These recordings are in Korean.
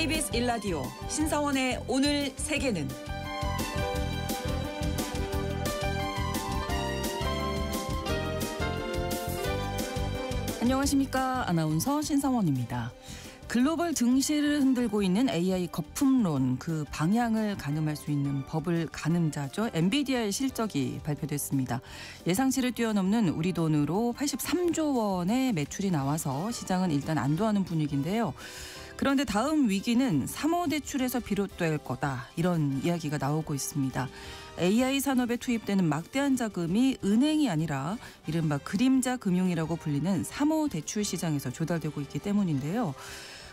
KBS 1라디오 신사원의 오늘 세계는 안녕하십니까. 아나운서 신사원입니다. 글로벌 증시를 흔들고 있는 AI 거품론 그 방향을 가늠할 수 있는 버블 가늠자죠. 엔비디아의 실적이 발표됐습니다. 예상치를 뛰어넘는 우리 돈으로 83조 원의 매출이 나와서 시장은 일단 안도하는 분위기인데요. 그런데 다음 위기는 사모대출에서 비롯될 거다. 이런 이야기가 나오고 있습니다. AI 산업에 투입되는 막대한 자금이 은행이 아니라 이른바 그림자 금융이라고 불리는 사모대출 시장에서 조달되고 있기 때문인데요.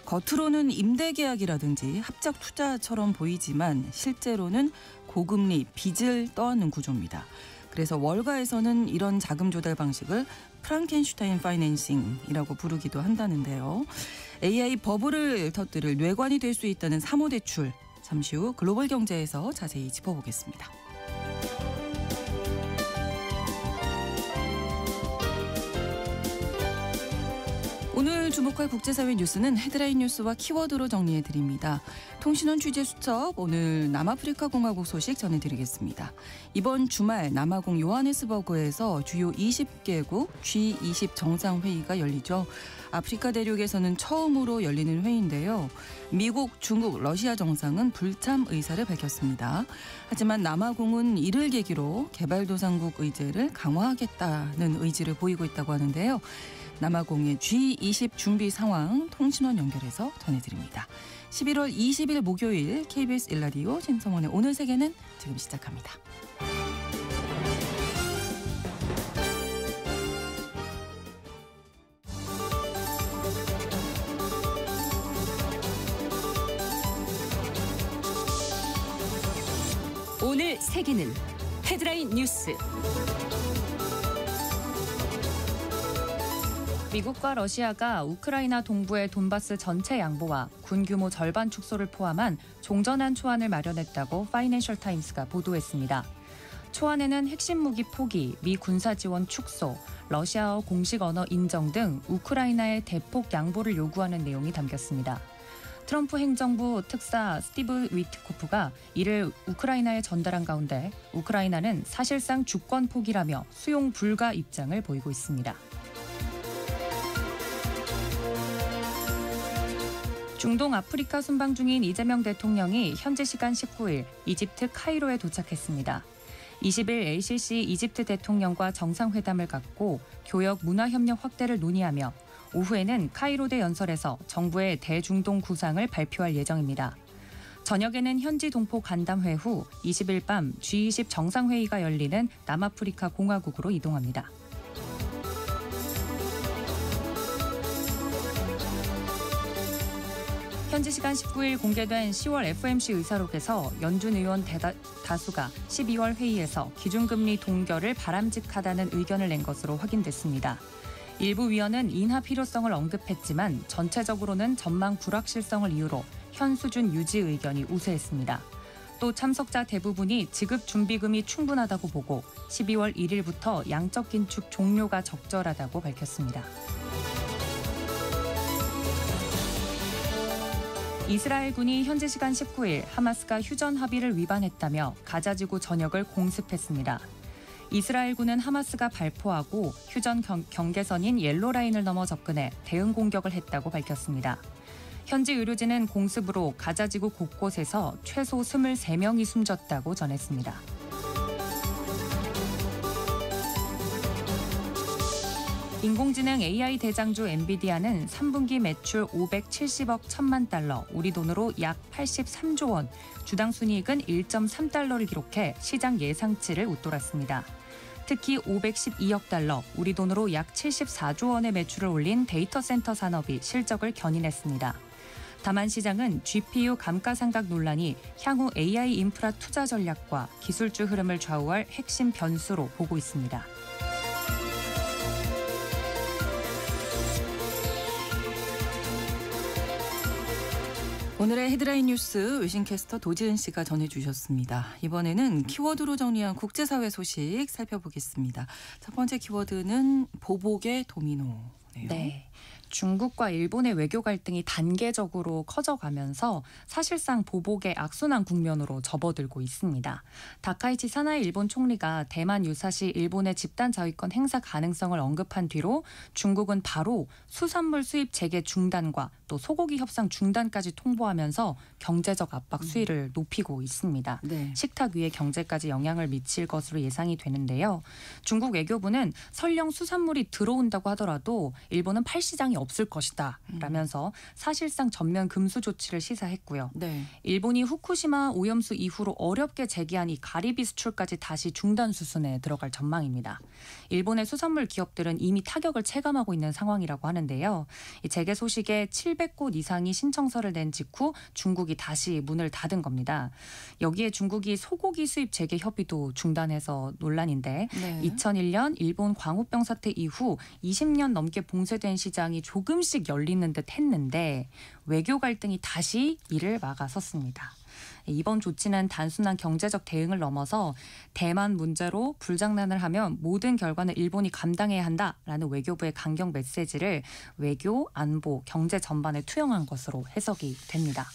겉으로는 임대계약이라든지 합작 투자처럼 보이지만 실제로는 고금리 빚을 떠안는 구조입니다. 그래서 월가에서는 이런 자금 조달 방식을 프랑켄슈타인 파이낸싱이라고 부르기도 한다는데요. AI 버블을 터뜨릴 뇌관이 될 수 있다는 사모대출. 잠시 후 글로벌 경제에서 자세히 짚어보겠습니다. 오늘 주목할 국제사회 뉴스는 헤드라인 뉴스와 키워드로 정리해드립니다. 통신원 취재수첩 오늘 남아프리카 공화국 소식 전해드리겠습니다. 이번 주말 남아공 요하네스버그에서 주요 20개국 G20 정상회의가 열리죠. 아프리카 대륙에서는 처음으로 열리는 회의인데요. 미국, 중국, 러시아 정상은 불참 의사를 밝혔습니다. 하지만 남아공은 이를 계기로 개발도상국 의제를 강화하겠다는 의지를 보이고 있다고 하는데요. 남아공의 G20 준비 상황 통신원 연결해서 전해드립니다. 11월 20일 목요일 KBS 1라디오 신성원의 오늘 세계는 지금 시작합니다. 오늘 세계는 헤드라인 뉴스. 미국과 러시아가 우크라이나 동부의 돈바스 전체 양보와 군 규모 절반 축소를 포함한 종전한 초안을 마련했다고 파이낸셜 타임스가 보도했습니다. 초안에는 핵심 무기 포기, 미 군사 지원 축소, 러시아어 공식 언어 인정 등 우크라이나의 대폭 양보를 요구하는 내용이 담겼습니다. 트럼프 행정부 특사 스티브 위트코프가 이를 우크라이나에 전달한 가운데 우크라이나는 사실상 주권 포기라며 수용 불가 입장을 보이고 있습니다. 중동 아프리카 순방 중인 이재명 대통령이 현지 시간 19일 이집트 카이로에 도착했습니다. 20일 ACC 이집트 대통령과 정상회담을 갖고 교역 문화협력 확대를 논의하며 오후에는 카이로대 연설에서 정부의 대중동 구상을 발표할 예정입니다. 저녁에는 현지 동포 간담회 후 20일 밤 G20 정상회의가 열리는 남아프리카 공화국으로 이동합니다. 현지 시간 19일 공개된 10월 FOMC 의사록에서 연준 의원 다수가 12월 회의에서 기준금리 동결을 바람직하다는 의견을 낸 것으로 확인됐습니다. 일부 위원은 인하 필요성을 언급했지만 전체적으로는 전망 불확실성을 이유로 현 수준 유지 의견이 우세했습니다. 또 참석자 대부분이 지급 준비금이 충분하다고 보고 12월 1일부터 양적 긴축 종료가 적절하다고 밝혔습니다. 이스라엘군이 현지 시간 19일 하마스가 휴전 합의를 위반했다며 가자지구 전역을 공습했습니다. 이스라엘군은 하마스가 발포하고 휴전 경계선인 옐로라인을 넘어 접근해 대응 공격을 했다고 밝혔습니다. 현지 의료진은 공습으로 가자지구 곳곳에서 최소 23명이 숨졌다고 전했습니다. 인공지능 AI 대장주 엔비디아는 3분기 매출 570억 1천만 달러, 우리 돈으로 약 83조 원, 주당 순이익은 1.3달러를 기록해 시장 예상치를 웃돌았습니다. 특히 512억 달러, 우리 돈으로 약 74조 원의 매출을 올린 데이터 센터 산업이 실적을 견인했습니다. 다만 시장은 GPU 감가상각 논란이 향후 AI 인프라 투자 전략과 기술주 흐름을 좌우할 핵심 변수로 보고 있습니다. 오늘의 헤드라인 뉴스 외신캐스터 도지은 씨가 전해주셨습니다. 이번에는 키워드로 정리한 국제사회 소식 살펴보겠습니다. 첫 번째 키워드는 보복의 도미노네요. 네. 중국과 일본의 외교 갈등이 단계적으로 커져가면서 사실상 보복의 악순환 국면으로 접어들고 있습니다. 다카이치 사나이 일본 총리가 대만 유사시 일본의 집단 자위권 행사 가능성을 언급한 뒤로 중국은 바로 수산물 수입 재개 중단과 또 소고기 협상 중단까지 통보하면서 경제적 압박 수위를 높이고 있습니다. 네. 식탁 위의 경제까지 영향을 미칠 것으로 예상이 되는데요. 중국 외교부는 설령 수산물이 들어온다고 하더라도 일본은 팔 시장이 없을 것이다 라면서 사실상 전면 금수 조치를 시사했고요. 네. 일본이 후쿠시마 오염수 이후로 어렵게 재개한 이 가리비 수출까지 다시 중단 수순에 들어갈 전망입니다. 일본의 수산물 기업들은 이미 타격을 체감하고 있는 상황이라고 하는데요. 이 재개 소식에 700곳 이상이 신청서를 낸 직후 중국이 다시 문을 닫은 겁니다. 여기에 중국이 소고기 수입 재개 협의도 중단해서 논란인데 네. 2001년 일본 광우병 사태 이후 20년 넘게 봉쇄된 시장이 조금씩 열리는 듯 했는데 외교 갈등이 다시 이를 막아섰습니다. 이번 조치는 단순한 경제적 대응을 넘어서 대만 문제로 불장난을 하면 모든 결과는 일본이 감당해야 한다라는 외교부의 강경 메시지를 외교, 안보, 경제 전반에 투영한 것으로 해석이 됩니다.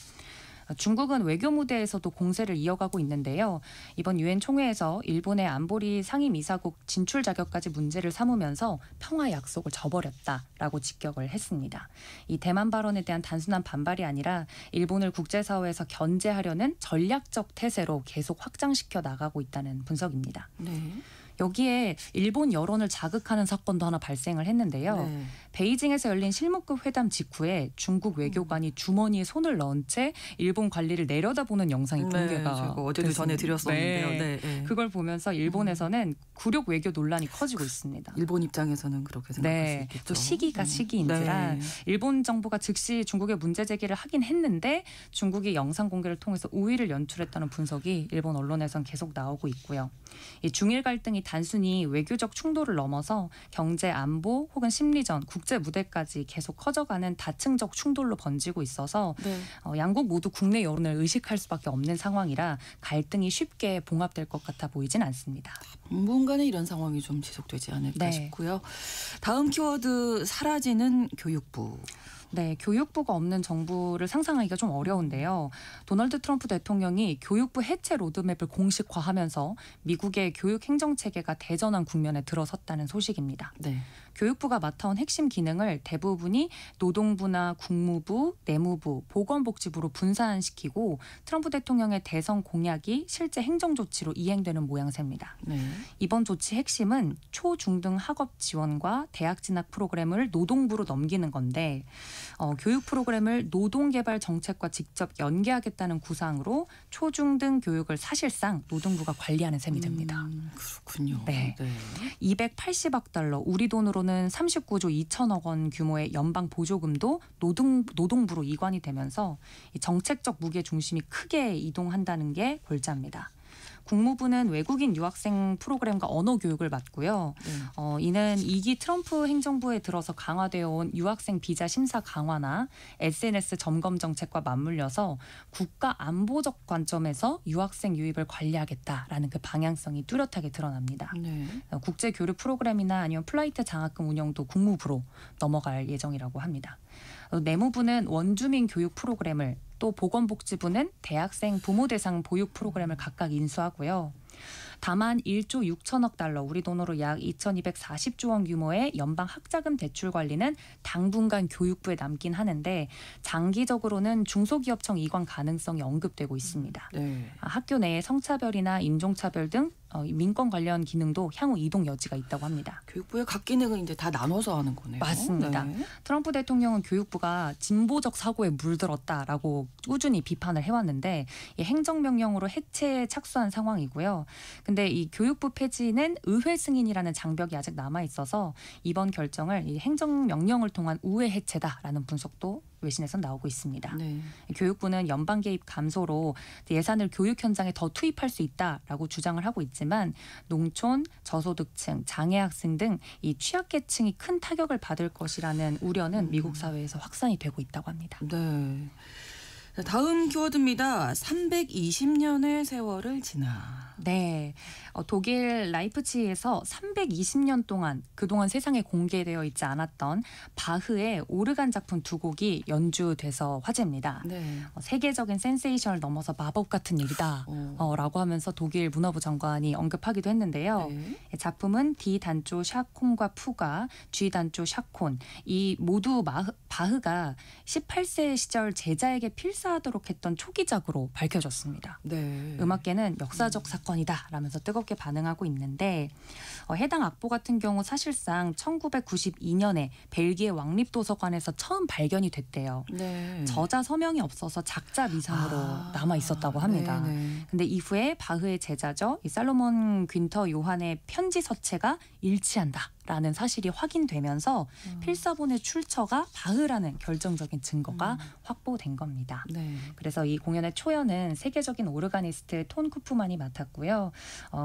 중국은 외교 무대에서도 공세를 이어가고 있는데요. 이번 유엔 총회에서 일본의 안보리 상임이사국 진출 자격까지 문제를 삼으면서 평화 약속을 저버렸다라고 직격을 했습니다. 이 대만 발언에 대한 단순한 반발이 아니라 일본을 국제사회에서 견제하려는 전략적 태세로 계속 확장시켜 나가고 있다는 분석입니다. 네. 여기에 일본 여론을 자극하는 사건도 하나 발생을 했는데요. 네. 베이징에서 열린 실무급 회담 직후에 중국 외교관이 주머니에 손을 넣은 채 일본 관리를 내려다보는 영상이 공개가 제가 어제도 전해드렸었는데요. 네. 네. 그걸 보면서 일본에서는 굴욕 외교 논란이 커지고 있습니다. 일본 입장에서는 그렇게 생각할 수 네. 있겠죠. 또 시기가 시기인지라 네. 일본 정부가 즉시 중국에 문제 제기를 하긴 했는데 중국이 영상 공개를 통해서 우위를 연출했다는 분석이 일본 언론에선 계속 나오고 있고요. 이 중일 갈등이 단순히 외교적 충돌을 넘어서 경제 안보 혹은 심리전, 국제 무대까지 계속 커져가는 다층적 충돌로 번지고 있어서 네. 양국 모두 국내 여론을 의식할 수밖에 없는 상황이라 갈등이 쉽게 봉합될 것 같아 보이진 않습니다. 당분간은 이런 상황이 좀 지속되지 않을까 네. 싶고요. 다음 키워드 사라지는 교육부. 네, 교육부가 없는 정부를 상상하기가 좀 어려운데요. 도널드 트럼프 대통령이 교육부 해체 로드맵을 공식화하면서 미국의 교육 행정체계가 대전환 국면에 들어섰다는 소식입니다. 네. 교육부가 맡아온 핵심 기능을 대부분이 노동부나 국무부, 내무부, 보건복지부로 분산시키고 트럼프 대통령의 대선 공약이 실제 행정 조치로 이행되는 모양새입니다. 네. 이번 조치 핵심은 초, 중 등 학업 지원과 대학 진학 프로그램을 노동부로 넘기는 건데 교육 프로그램을 노동개발 정책과 직접 연계하겠다는 구상으로 초, 중 등 교육을 사실상 노동부가 관리하는 셈이 됩니다. 그렇군요. 네. 네. 280억 달러, 우리 돈으로는 39조 2천억 원 규모의 연방 보조금도 노동부로 이관이 되면서 이 정책적 무게 중심이 크게 이동한다는 게 골자입니다. 국무부는 외국인 유학생 프로그램과 언어 교육을 맡고요. 이는 2기 트럼프 행정부에 들어서 강화되어 온 유학생 비자 심사 강화나 SNS 점검 정책과 맞물려서 국가 안보적 관점에서 유학생 유입을 관리하겠다라는 그 방향성이 뚜렷하게 드러납니다. 네. 국제 교류 프로그램이나 아니면 플라이트 장학금 운영도 국무부로 넘어갈 예정이라고 합니다. 내무부는 원주민 교육 프로그램을 또 보건복지부는 대학생 부모 대상 보육 프로그램을 각각 인수하고요. 다만 1조 6천억 달러, 우리 돈으로 약 2,240조 원 규모의 연방 학자금 대출 관리는 당분간 교육부에 남긴 하는데 장기적으로는 중소기업청 이관 가능성이 언급되고 있습니다. 네. 학교 내에 성차별이나 인종차별 등 민권 관련 기능도 향후 이동 여지가 있다고 합니다. 교육부의 각 기능을 이제 다 나눠서 하는 거네요. 맞습니다. 네. 트럼프 대통령은 교육부가 진보적 사고에 물들었다라고 꾸준히 비판을 해왔는데 이 행정명령으로 해체에 착수한 상황이고요. 근데 이 교육부 폐지는 의회 승인이라는 장벽이 아직 남아 있어서 이번 결정을 이 행정명령을 통한 우회 해체다라는 분석도 외신에서 나오고 있습니다. 네. 교육부는 연방 개입 감소로 예산을 교육 현장에 더 투입할 수 있다라고 주장을 하고 있지만 농촌, 저소득층, 장애 학생 등 이 취약계층이 큰 타격을 받을 것이라는 우려는 미국 사회에서 확산이 되고 있다고 합니다. 네. 자, 다음 키워드입니다. 320년의 세월을 지나. 네, 독일 라이프치히에서 320년 동안 그동안 세상에 공개되어 있지 않았던 바흐의 오르간 작품 2곡이 연주돼서 화제입니다. 네. 세계적인 센세이션을 넘어서 마법 같은 일이다 라고 하면서 독일 문화부 장관이 언급하기도 했는데요. 네. 작품은 D 단조 샤콘과 푸가, G 단조 샤콘 이 모두 바흐가 18세 시절 제자에게 필사하도록 했던 초기작으로 밝혀졌습니다. 네. 음악계는 역사적 사건이다 라면서 뜨겁게 반응하고 있는데 해당 악보 같은 경우 사실상 1992년에 벨기에 왕립도서관에서 처음 발견이 됐대요. 네. 저자 서명이 없어서 작자 미상으로 남아 있었다고 합니다. 네네. 근데 이후에 바흐의 제자죠. 이 살로몬 귄터 요한의 편지 서체가 일치한다라는 사실이 확인되면서 필사본의 출처가 바흐라는 결정적인 증거가 확보된 겁니다. 네. 그래서 이 공연의 초연은 세계적인 오르가니스트 톤 쿠프만이 맡았고요.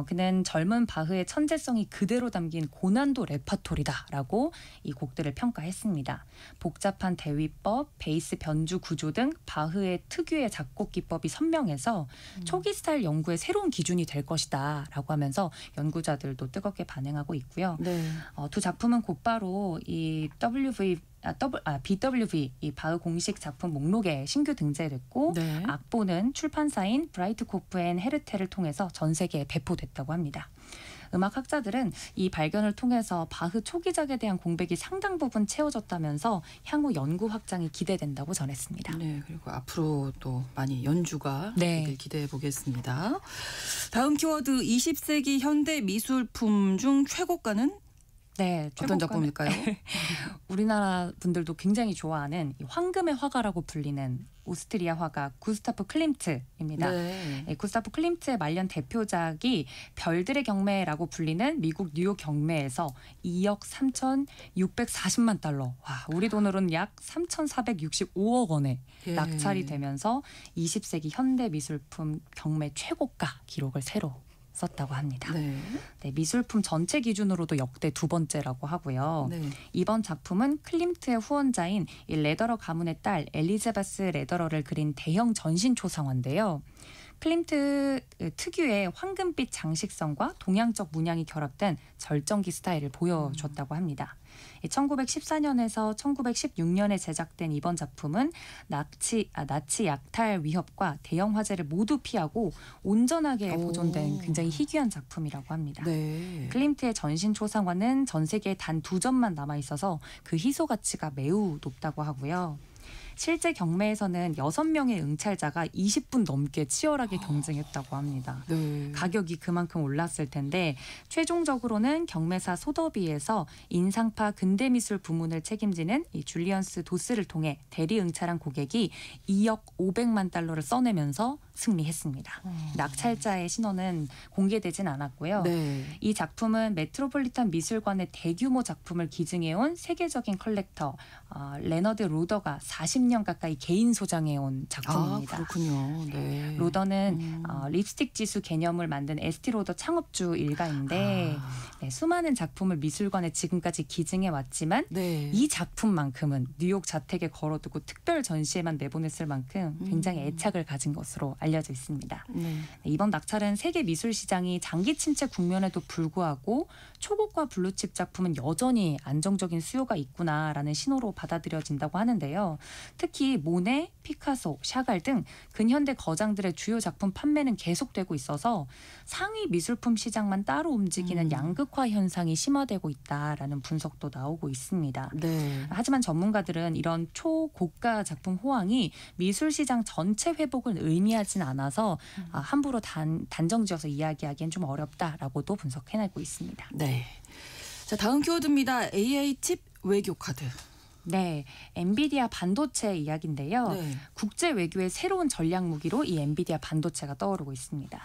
그는 젊은 바흐의 천재성이 그대로 담긴 고난도 레파토리다라고 이 곡들을 평가했습니다. 복잡한 대위법, 베이스 변주 구조 등 바흐의 특유의 작곡 기법이 선명해서 초기 스타일 연구의 새로운 기준이 될 것이다라고 하면서 연구자들도 뜨겁게 반응하고 있고요. 네. 두 작품은 곧바로 이 BWV 이 바흐 공식 작품 목록에 신규 등재됐고 네. 악보는 출판사인 브라이트코프 앤 헤르테를 통해서 전 세계에 배포됐다고 합니다. 음악학자들은 이 발견을 통해서 바흐 초기작에 대한 공백이 상당 부분 채워졌다면서 향후 연구 확장이 기대된다고 전했습니다. 네, 그리고 앞으로 또 많이 연주가 네. 기대해 보겠습니다. 다음 키워드 20세기 현대 미술품 중 최고가는 네, 어떤 작품일까요? 우리나라 분들도 굉장히 좋아하는 이 황금의 화가라고 불리는 오스트리아 화가 구스타프 클림트입니다. 네. 구스타프 클림트의 말년 대표작이 별들의 경매라고 불리는 미국 뉴욕 경매에서 2억 3,640만 달러, 와, 우리 돈으로는 약 3,465억 원에 예. 낙찰이 되면서 20세기 현대 미술품 경매 최고가 기록을 새로 썼다고 합니다. 네. 네, 미술품 전체 기준으로도 역대 2번째라고 하고요. 네. 이번 작품은 클림트의 후원자인 이 레더러 가문의 딸 엘리자베스 레더러를 그린 대형 전신 초상화인데요. 클림트 특유의 황금빛 장식성과 동양적 문양이 결합된 절정기 스타일을 보여줬다고 합니다. 1914년에서 1916년에 제작된 이번 작품은 나치 약탈 위협과 대형 화재를 모두 피하고 온전하게 보존된 굉장히 희귀한 작품이라고 합니다. 네. 클림트의 전신 초상화는 전 세계에 단 2점만 남아 있어서 그 희소 가치가 매우 높다고 하고요. 실제 경매에서는 6명의 응찰자가 20분 넘게 치열하게 경쟁했다고 합니다. 네. 가격이 그만큼 올랐을 텐데 최종적으로는 경매사 소더비에서 인상파 근대미술 부문을 책임지는 이 줄리언스 도스를 통해 대리 응찰한 고객이 2억 500만 달러를 써내면서 승리했습니다. 낙찰자의 신원은 공개되진 않았고요. 네. 이 작품은 메트로폴리탄 미술관의 대규모 작품을 기증해온 세계적인 컬렉터 레너드 로더가 40년 가까이 개인 소장해온 작품입니다. 그렇군요. 네. 로더는 립스틱 지수 개념을 만든 에스티 로더 창업주 일가인데 네, 수많은 작품을 미술관에 지금까지 기증해왔지만 네. 이 작품만큼은 뉴욕 자택에 걸어두고 특별 전시회만 내보냈을 만큼 굉장히 애착을 가진 것으로 알려져 있습니다. 네. 이번 낙찰은 세계 미술 시장이 장기 침체 국면에도 불구하고 초고가 블루칩 작품은 여전히 안정적인 수요가 있구나라는 신호로 받아들여진다고 하는데요. 특히 모네, 피카소, 샤갈 등 근현대 거장들의 주요 작품 판매는 계속되고 있어서 상위 미술품 시장만 따로 움직이는 양극화 현상이 심화되고 있다라는 분석도 나오고 있습니다. 네. 하지만 전문가들은 이런 초고가 작품 호황이 미술 시장 전체 회복을 의미하진 않아서 함부로 단정지어서 이야기하기엔 좀 어렵다라고도 분석해내고 있습니다. 네. 자, 다음 키워드입니다. AI 칩 외교 카드. 네, 엔비디아 반도체 이야기인데요. 네. 국제 외교의 새로운 전략 무기로 이 엔비디아 반도체가 떠오르고 있습니다.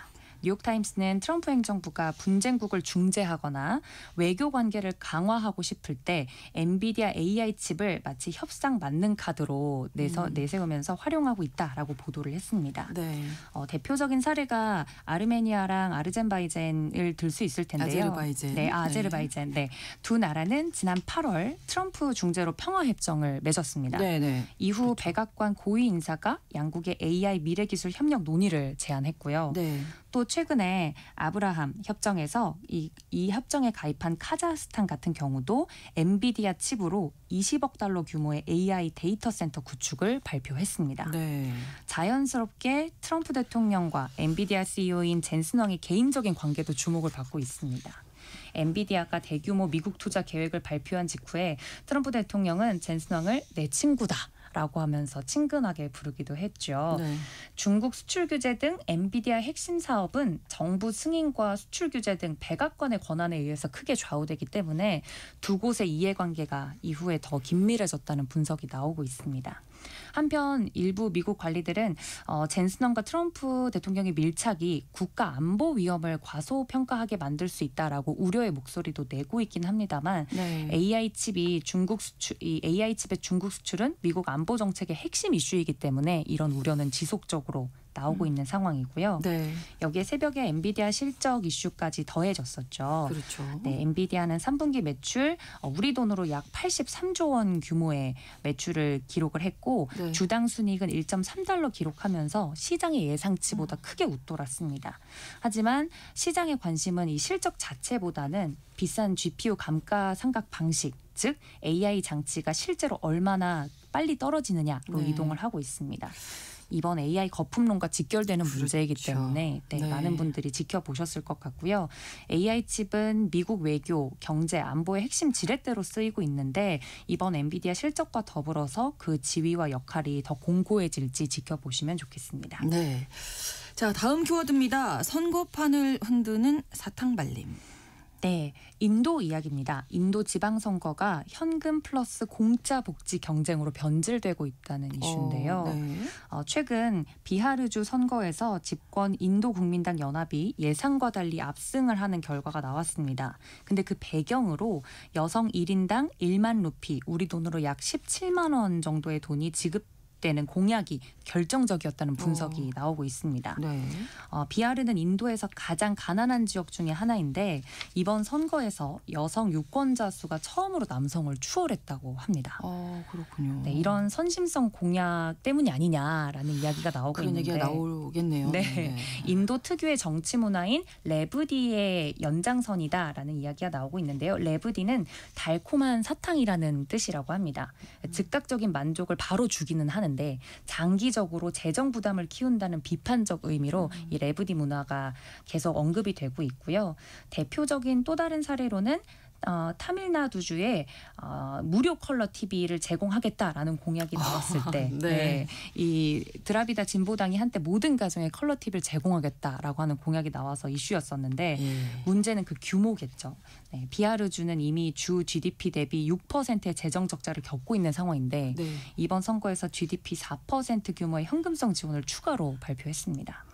뉴욕타임스는 트럼프 행정부가 분쟁국을 중재하거나 외교 관계를 강화하고 싶을 때 엔비디아 AI 칩을 마치 협상 만능 카드로 내세우면서 활용하고 있다라고 보도를 했습니다. 네. 대표적인 사례가 아르메니아랑 아르젠바이젠을 들 수 있을 텐데요. 아제르바이젠. 네, 아제르바이젠. 네. 두 나라는 지난 8월 트럼프 중재로 평화협정을 맺었습니다. 네. 이후 그렇죠. 백악관 고위 인사가 양국의 AI 미래기술 협력 논의를 제안했고요. 네. 또 최근에 아브라함 협정에서 이 협정에 가입한 카자흐스탄 같은 경우도 엔비디아 칩으로 20억 달러 규모의 AI 데이터 센터 구축을 발표했습니다. 네. 자연스럽게 트럼프 대통령과 엔비디아 CEO인 젠슨 왕의 개인적인 관계도 주목을 받고 있습니다. 엔비디아가 대규모 미국 투자 계획을 발표한 직후에 트럼프 대통령은 젠슨 왕을 내 친구다. 라고 하면서 친근하게 부르기도 했죠. 네. 중국 수출 규제 등 엔비디아 핵심 사업은 정부 승인과 수출 규제 등 백악관의 권한에 의해서 크게 좌우되기 때문에 두 곳의 이해관계가 이후에 더 긴밀해졌다는 분석이 나오고 있습니다. 한편 일부 미국 관리들은 젠슨왕과 트럼프 대통령의 밀착이 국가 안보 위험을 과소평가하게 만들 수 있다라고 우려의 목소리도 내고 있긴 합니다만 네. AI 칩의 중국 수출은 미국 안보 정책의 핵심 이슈이기 때문에 이런 우려는 지속적으로 나오고 있는 상황이고요. 네. 여기에 새벽에 엔비디아 실적 이슈까지 더해졌었죠. 그렇죠. 네, 엔비디아는 3분기 매출 우리 돈으로 약 83조 원 규모의 매출을 기록을 했고 네. 주당 순이익은 1.3달러 기록하면서 시장의 예상치보다 크게 웃돌았습니다. 하지만 시장의 관심은 이 실적 자체보다는 비싼 GPU 감가상각 방식, 즉 AI 장치가 실제로 얼마나 빨리 떨어지느냐로 네. 이동을 하고 있습니다. 이번 AI 거품론과 직결되는 그렇죠. 문제이기 때문에 네. 많은 분들이 지켜보셨을 것 같고요. AI 칩은 미국 외교, 경제, 안보의 핵심 지렛대로 쓰이고 있는데 이번 엔비디아 실적과 더불어서 그 지위와 역할이 더 공고해질지 지켜보시면 좋겠습니다. 네. 자, 다음 키워드입니다. 선거판을 흔드는 사탕발림. 네, 인도 이야기입니다. 인도 지방선거가 현금 플러스 공짜 복지 경쟁으로 변질되고 있다는 이슈인데요. 네. 최근 비하르주 선거에서 집권 인도국민당 연합이 예상과 달리 압승을 하는 결과가 나왔습니다. 근데 그 배경으로 여성 1인당 1만 루피, 우리 돈으로 약 17만 원 정도의 돈이 지급되는 공약이 결정적이었다는 분석이 나오고 있습니다. 네. 비하르는 인도에서 가장 가난한 지역 중에 하나인데 이번 선거에서 여성 유권자 수가 처음으로 남성을 추월했다고 합니다. 그렇군요. 네, 이런 선심성 공약 때문이 아니냐라는 이야기가 나오고 그런 있는데 얘기가 나오겠네요. 네. 인도 특유의 정치 문화인 레브디의 연장선이다라는 이야기가 나오고 있는데요. 레브디는 달콤한 사탕이라는 뜻이라고 합니다. 즉각적인 만족을 바로 주기는 하는데 장기적으로 재정 부담을 키운다는 비판적 의미로 이 레브디 문화가 계속 언급이 되고 있고요. 대표적인 또 다른 사례로는 타밀나두주에 무료 컬러 TV를 제공하겠다라는 공약이 나왔을 때 네. 이 드라비다 진보당이 한때 모든 가정에 컬러 TV를 제공하겠다라고 하는 공약이 나와서 이슈였었는데 문제는 그 규모겠죠. 네, 비하르주는 이미 주 GDP 대비 6%의 재정 적자를 겪고 있는 상황인데 네. 이번 선거에서 GDP 4% 규모의 현금성 지원을 추가로 발표했습니다.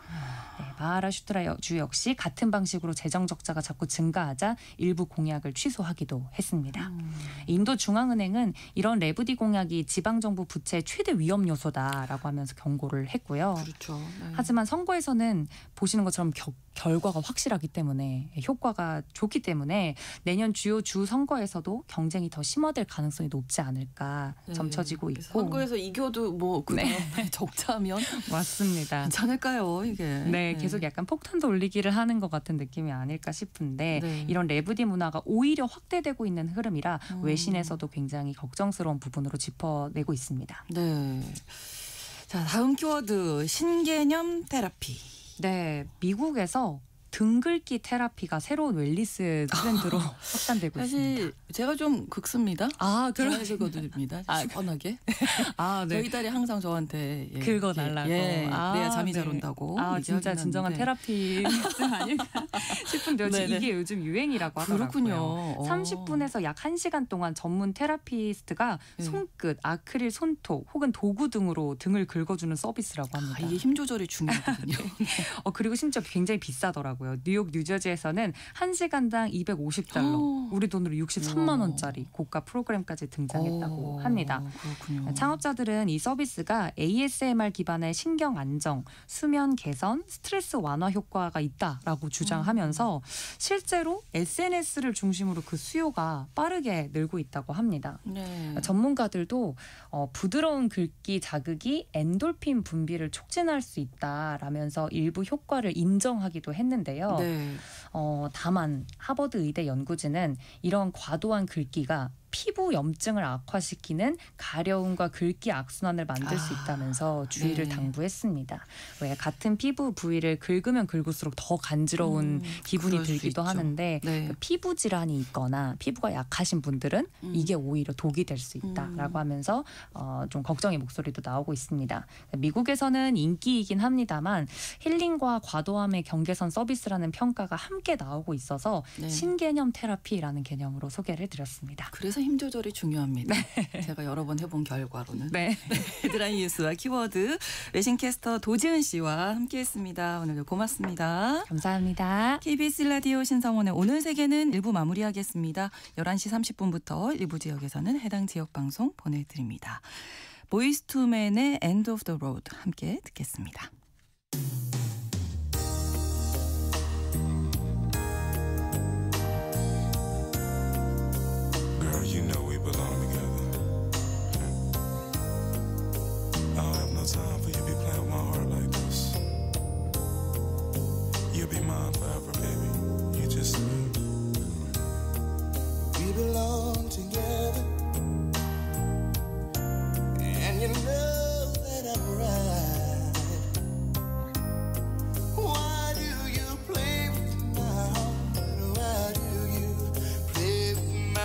네, 마하라슈트라주 역시 같은 방식으로 재정 적자가 자꾸 증가하자 일부 공약을 취소하기도 했습니다. 인도 중앙은행은 이런 레브디 공약이 지방정부 부채의 최대 위험 요소다라고 하면서 경고를 했고요. 그렇죠. 네. 하지만 선거에서는 보시는 것처럼 결과가 확실하기 때문에 효과가 좋기 때문에 내년 주요 주 선거에서도 경쟁이 더 심화될 가능성이 높지 않을까 점쳐지고 있고 선거에서 이겨도 뭐 그다음에 적자면 맞습니다. 괜찮을까요 이게? 네, 계속 약간 폭탄 돌리기를 하는 것 같은 느낌이 아닐까 싶은데 이런 레브디 문화가 오히려 확대되고 있는 흐름이라 외신에서도 굉장히 걱정스러운 부분으로 짚어내고 있습니다. 네. 자, 다음 키워드 신개념 테라피. 네, 미국에서 등긁기 테라피가 새로운 웰니스 트렌드로 확산되고 있습니다. 사실 제가 좀 극습니다. 그러시거든요. 시원하게. 저희 딸이 항상 저한테 긁어달라고. 그래야 잠이 잘 온다고. 진짜 진정한 테라피 아닐까 싶은데요. 이게 요즘 유행이라고 하더라고요. 그렇군요. 30분에서 약 1시간 동안 전문 테라피스트가 손끝, 아크릴 손톱 혹은 도구 등으로 등을 긁어주는 서비스라고 합니다. 이게 힘 조절이 중요하거든요. 그리고 심지어 굉장히 비싸더라고요. 뉴욕, 뉴저지에서는 1시간당 $250, 우리 돈으로 63만 원짜리 고가 프로그램까지 등장했다고 합니다. 그렇군요. 창업자들은 이 서비스가 ASMR 기반의 신경 안정, 수면 개선, 스트레스 완화 효과가 있다라고 주장하면서 실제로 SNS를 중심으로 그 수요가 빠르게 늘고 있다고 합니다. 전문가들도 부드러운 긁기 자극이 엔돌핀 분비를 촉진할 수 있다라면서 일부 효과를 인정하기도 했는데요. 다만 하버드 의대 연구진은 이런 과도한 긁기가 피부 염증을 악화시키는 가려움과 긁기 악순환을 만들 수 있다면서 주의를 당부했습니다. 왜 같은 피부 부위를 긁으면 긁을수록 더 간지러운 기분이 들기도 하는데 그 피부 질환이 있거나 피부가 약하신 분들은 이게 오히려 독이 될 수 있다라고 하면서 좀 걱정의 목소리도 나오고 있습니다. 미국에서는 인기이긴 합니다만 힐링과 과도함의 경계선 서비스라는 평가가 함께 나오고 있어서 신개념 테라피라는 개념으로 소개를 드렸습니다. 그래서 힘 조절이 중요합니다. 제가 여러 번 해본 결과로는. 헤드라인 뉴스와 키워드 외신캐스터 도지은 씨와 함께했습니다. 오늘도 고맙습니다. 감사합니다. KBS 라디오 신성원의 오늘 세계는 1부 마무리하겠습니다. 11시 30분부터 일부 지역에서는 해당 지역 방송 보내드립니다. 보이스 투 맨의 End of the Road 함께 듣겠습니다. You know we belong together. I don't have no time for you to be playing with my heart like this. You'll be mine forever, baby. You just knew. We belong together. And you know that I'm right. Why do you play with my heart? Why do you play with my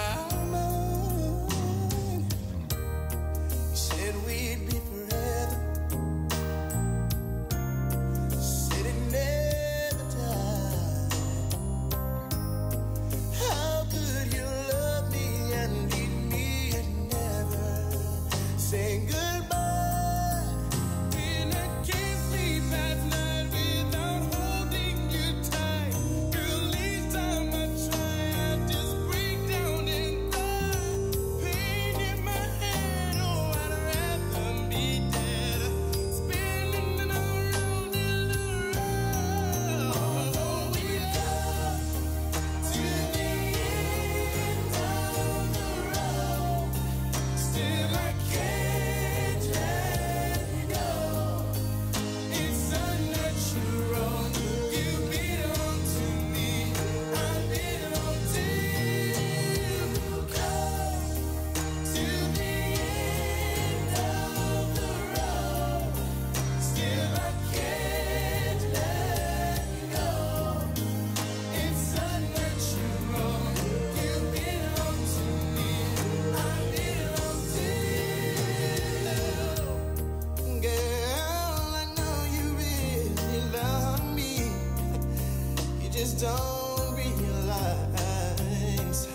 don't realize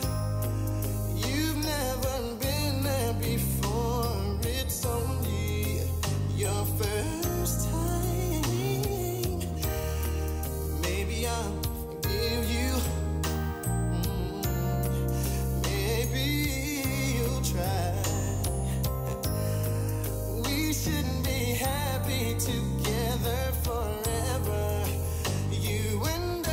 you've never been there before. It's only your first time. Maybe I'll forgive you. Maybe you'll try. We should be happy together forever. You and I.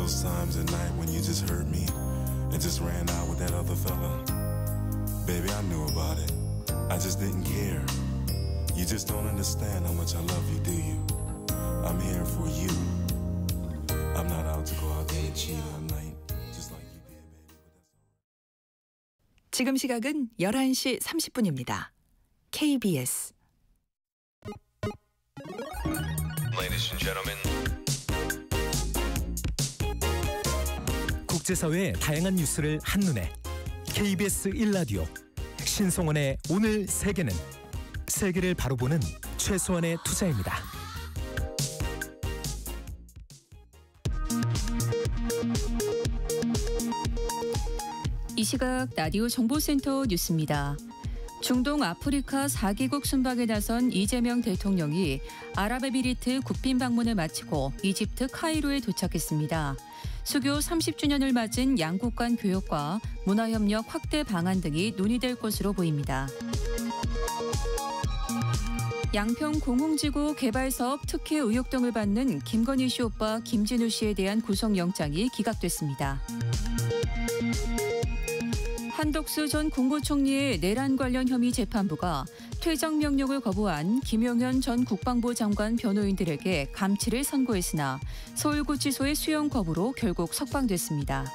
those times at night when you just hurt me and just ran out with that other fella. Baby, I knew about it. I just didn't care. You just don't understand how much I love you, do you? I'm here for you. I'm not out to go out there and cheat all night, just like you did, baby. 지금 시각은 11시 30분입니다. KBS Ladies and gentlemen. 국제사회의 다양한 뉴스를 한눈에 KBS 1라디오 신성원의 오늘 세계는 세계를 바로 보는 최소한의 투자입니다. 이 시각 라디오 정보센터 뉴스입니다. 중동 아프리카 4개국 순방에 나선 이재명 대통령이 아랍에미리트 국빈 방문을 마치고 이집트 카이로에 도착했습니다. 수교 30주년을 맞은 양국 간 교역과 문화협력 확대 방안 등이 논의될 것으로 보입니다. 양평 공흥지구 개발사업 특혜 의혹 등을 받는 김건희 씨 오빠 김진우 씨에 대한 구속영장이 기각됐습니다. 한덕수 전 국무총리의 내란 관련 혐의 재판부가 퇴정 명령을 거부한 김용현 전 국방부 장관 변호인들에게 감치를 선고했으나 서울구치소의 수용 거부로 결국 석방됐습니다.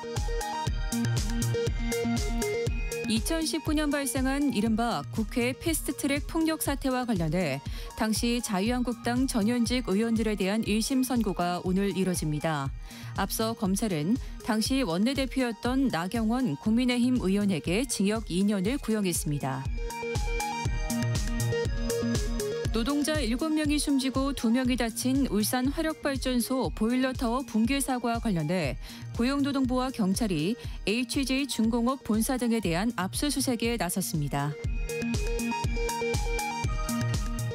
2019년 발생한 이른바 국회 패스트트랙 폭력 사태와 관련해 당시 자유한국당 전현직 의원들에 대한 1심 선고가 오늘 이뤄집니다. 앞서 검찰은 당시 원내대표였던 나경원 국민의힘 의원에게 징역 2년을 구형했습니다. 노동자 7명이 숨지고 2명이 다친 울산 화력발전소 보일러타워 붕괴 사고와 관련해 고용노동부와 경찰이 HJ중공업 본사 등에 대한 압수수색에 나섰습니다.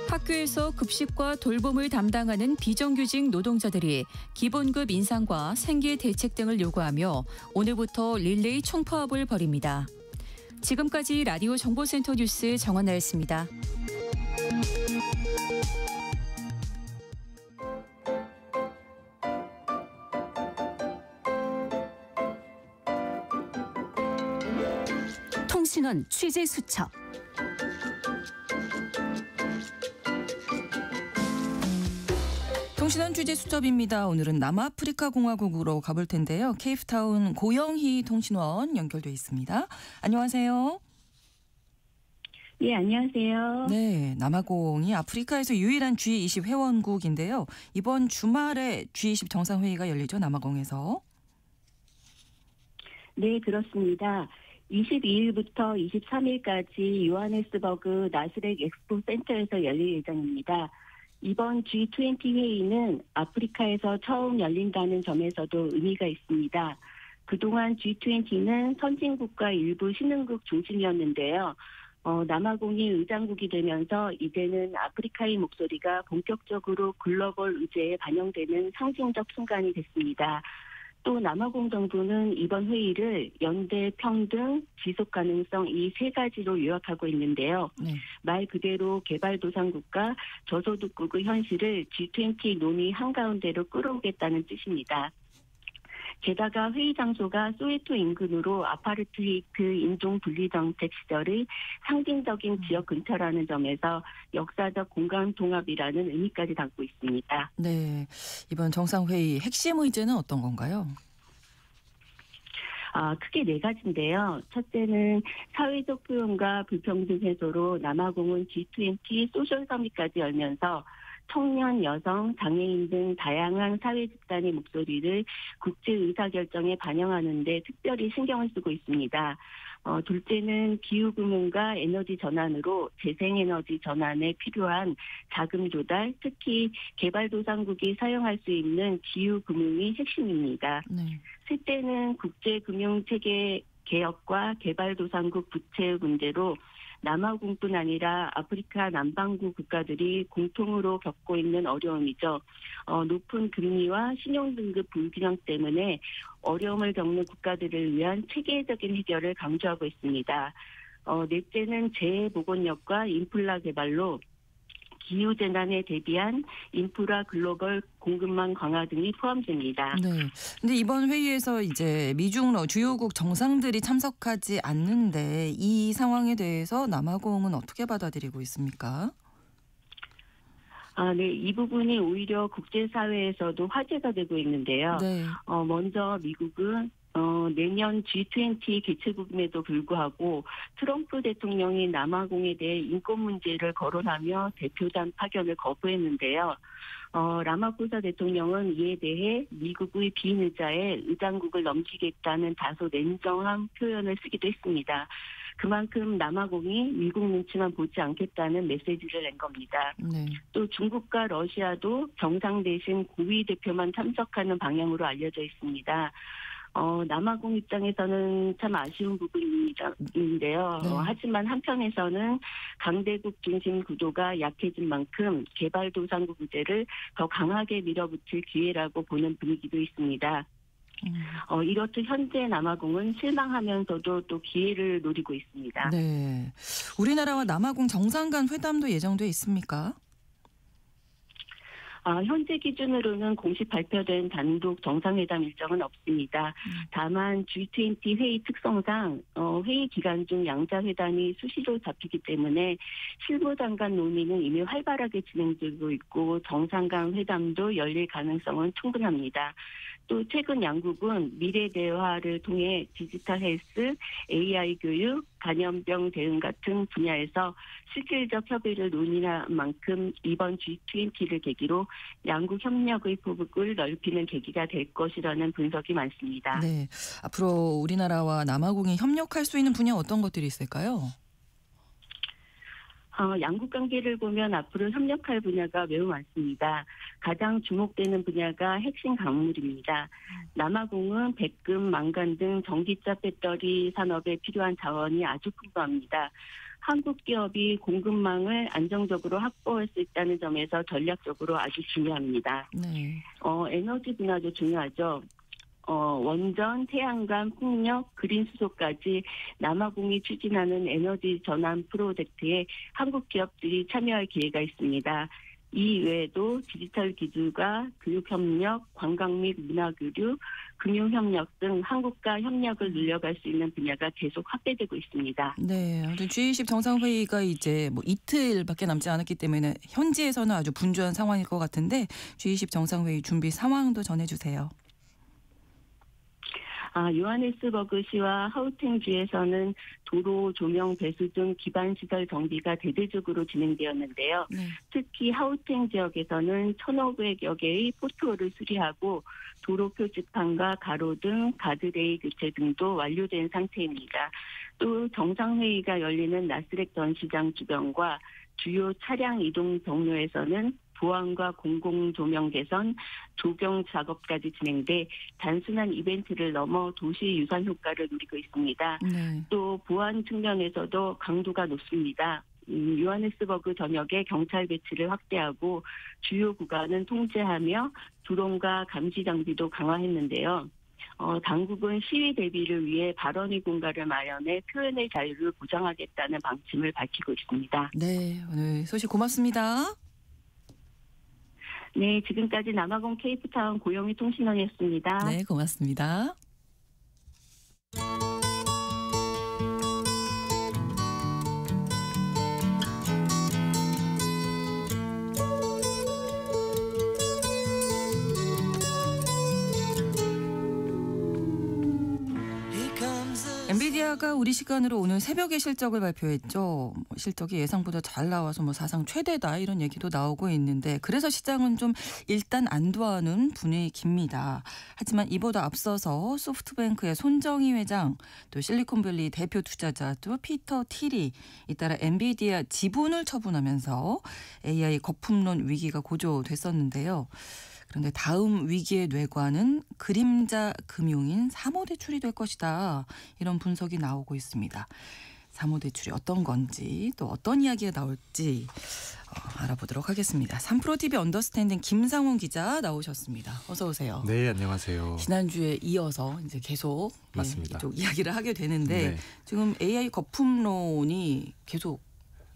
학교에서 급식과 돌봄을 담당하는 비정규직 노동자들이 기본급 인상과 생계 대책 등을 요구하며 오늘부터 릴레이 총파업을 벌입니다. 지금까지 라디오 정보센터 뉴스 정원나였습니다. 통신원 취재 수첩. 통신원 취재 수첩입니다. 오늘은 남아프리카 공화국으로 가볼 텐데요. 케이프타운 고영희 통신원 연결돼 있습니다. 안녕하세요. 예, 안녕하세요. 네, 남아공이 아프리카에서 유일한 G20 회원국인데요. 이번 주말에 G20 정상회의가 열리죠, 남아공에서. 네, 그렇습니다. 22일부터 23일까지 요하네스버그 나스렉 엑스포 센터에서 열릴 예정입니다. 이번 G20 회의는 아프리카에서 처음 열린다는 점에서도 의미가 있습니다. 그동안 G20는 선진국과 일부 신흥국 중심이었는데요. 남아공이 의장국이 되면서 이제는 아프리카의 목소리가 본격적으로 글로벌 의제에 반영되는 상징적 순간이 됐습니다. 또 남아공 정부는 이번 회의를 연대, 평등, 지속 가능성 이 세 가지로 요약하고 있는데요. 네. 말 그대로 개발도상국과 저소득국의 현실을 G20 논의 한가운데로 끌어오겠다는 뜻입니다. 게다가 회의 장소가 소웨토 인근으로 아파르트헤이트 인종 분리 정책 시절의 상징적인 지역 근처라는 점에서 역사적 공간 통합이라는 의미까지 담고 있습니다. 네, 이번 정상회의 핵심 의제는 어떤 건가요? 크게 네 가지인데요. 첫째는 사회적 포용과 불평등 해소로 남아공은 G20 소셜 서밋까지 열면서 청년, 여성, 장애인 등 다양한 사회 집단의 목소리를 국제 의사결정에 반영하는 데 특별히 신경을 쓰고 있습니다. 둘째는 기후금융과 에너지 전환으로 재생에너지 전환에 필요한 자금 조달, 특히 개발도상국이 사용할 수 있는 기후금융이 핵심입니다. 네. 셋째는 국제금융체계 개혁과 개발도상국 부채 문제로 남아공뿐 아니라 아프리카 남반구 국가들이 공통으로 겪고 있는 어려움이죠. 높은 금리와 신용등급 불균형 때문에 어려움을 겪는 국가들을 위한 체계적인 해결을 강조하고 있습니다. 넷째는 재해복원력과 인플라 개발로 기후 재난에 대비한 인프라 글로벌 공급망 강화 등이 포함됩니다. 네. 근데 이번 회의에서 이제 미중 주요국 정상들이 참석하지 않는데 이 상황에 대해서 남아공은 어떻게 받아들이고 있습니까? 네, 이 부분이 오히려 국제사회에서도 화제가 되고 있는데요. 네. 먼저 미국은 내년 G20 개최국임에도 불구하고 트럼프 대통령이 남아공에 대해 인권 문제를 거론하며 대표단 파견을 거부했는데요. 라마포사 대통령은 이에 대해 미국의 비의자에 의장국을 넘기겠다는 다소 냉정한 표현을 쓰기도 했습니다. 그만큼 남아공이 미국 눈치만 보지 않겠다는 메시지를 낸 겁니다. 네. 또 중국과 러시아도 정상 대신 고위 대표만 참석하는 방향으로 알려져 있습니다. 남아공 입장에서는 참 아쉬운 부분인데요. 네. 하지만 한편에서는 강대국 중심 구도가 약해진 만큼 개발도상국 의제를 더 강하게 밀어붙일 기회라고 보는 분위기도 있습니다. 이렇듯 현재 남아공은 실망하면서도 또 기회를 노리고 있습니다. 네. 우리나라와 남아공 정상 간 회담도 예정돼 있습니까? 현재 기준으로는 공식 발표된 단독 정상회담 일정은 없습니다. 다만 G20 회의 특성상 회의 기간 중 양자 회담이 수시로 잡히기 때문에 실무단 간 논의는 이미 활발하게 진행되고 있고 정상 간 회담도 열릴 가능성은 충분합니다. 또 최근 양국은 미래 대화를 통해 디지털 헬스, AI 교육, 감염병 대응 같은 분야에서 실질적 협의를 논의한 만큼 이번 G20를 계기로 양국 협력의 폭을 넓히는 계기가 될 것이라는 분석이 많습니다. 네. 앞으로 우리나라와 남아공이 협력할 수 있는 분야 어떤 것들이 있을까요? 양국 관계를 보면 앞으로 협력할 분야가 매우 많습니다. 가장 주목되는 분야가 핵심 광물입니다. 남아공은 백금, 망간 등 전기차 배터리 산업에 필요한 자원이 아주 풍부합니다. 한국 기업이 공급망을 안정적으로 확보할 수 있다는 점에서 전략적으로 아주 중요합니다. 네. 에너지 분야도 중요하죠. 원전, 태양광, 풍력, 그린 수소까지 남아공이 추진하는 에너지 전환 프로젝트에 한국 기업들이 참여할 기회가 있습니다. 이 외에도 디지털 기술과 교육협력, 관광 및 문화교류, 금융협력 등 한국과 협력을 늘려갈 수 있는 분야가 계속 확대되고 있습니다. 네. G20 정상회의가 이제 이틀밖에 남지 않았기 때문에 현지에서는 아주 분주한 상황일 것 같은데 G20 정상회의 준비 상황도 전해주세요. 요하네스버그시와 하우텐주에서는 도로, 조명, 배수 등 기반시설 정비가 대대적으로 진행되었는데요. 네. 특히 하우텐 지역에서는 1,500여 개의 포트홀을 수리하고 도로 표지판과 가로 등 가드레일 교체 등도 완료된 상태입니다. 또 정상회의가 열리는 나스렉 전시장 주변과 주요 차량 이동 경로에서는 보안과 공공조명 개선, 조경 작업까지 진행돼 단순한 이벤트를 넘어 도시 유산 효과를 누리고 있습니다. 네. 또 보안 측면에서도 강도가 높습니다. 요하네스버그 전역에 경찰 배치를 확대하고 주요 구간은 통제하며 드론과 감시 장비도 강화했는데요. 당국은 시위 대비를 위해 발언의 공간을 마련해 표현의 자유를 보장하겠다는 방침을 밝히고 있습니다. 네. 오늘 소식 고맙습니다. 네, 지금까지 남아공 케이프타운 고영희 통신원이었습니다. 네, 고맙습니다. 엔비디아가 우리 시간으로 오늘 새벽에 실적을 발표했죠. 실적이 예상보다 잘 나와서 사상 최대다 이런 얘기도 나오고 있는데 그래서 시장은 좀 일단 안도하는 분위기입니다. 하지만 이보다 앞서서 소프트뱅크의 손정희 회장 또 실리콘밸리 대표 투자자 또 피터 틸이 잇따라 엔비디아 지분을 처분하면서 AI 거품론 위기가 고조됐었는데요. 그런데 다음 위기의 뇌관은 그림자 금융인 사모대출이 될 것이다. 이런 분석이 나오고 있습니다. 사모대출이 어떤 건지 또 어떤 이야기가 나올지 알아보도록 하겠습니다. 3프로TV 언더스탠딩 김상훈 기자 나오셨습니다. 어서 오세요. 네, 안녕하세요. 지난주에 이어서 이제 계속 맞습니다. 이쪽 이야기를 하게 되는데 네. 지금 AI 거품론이 계속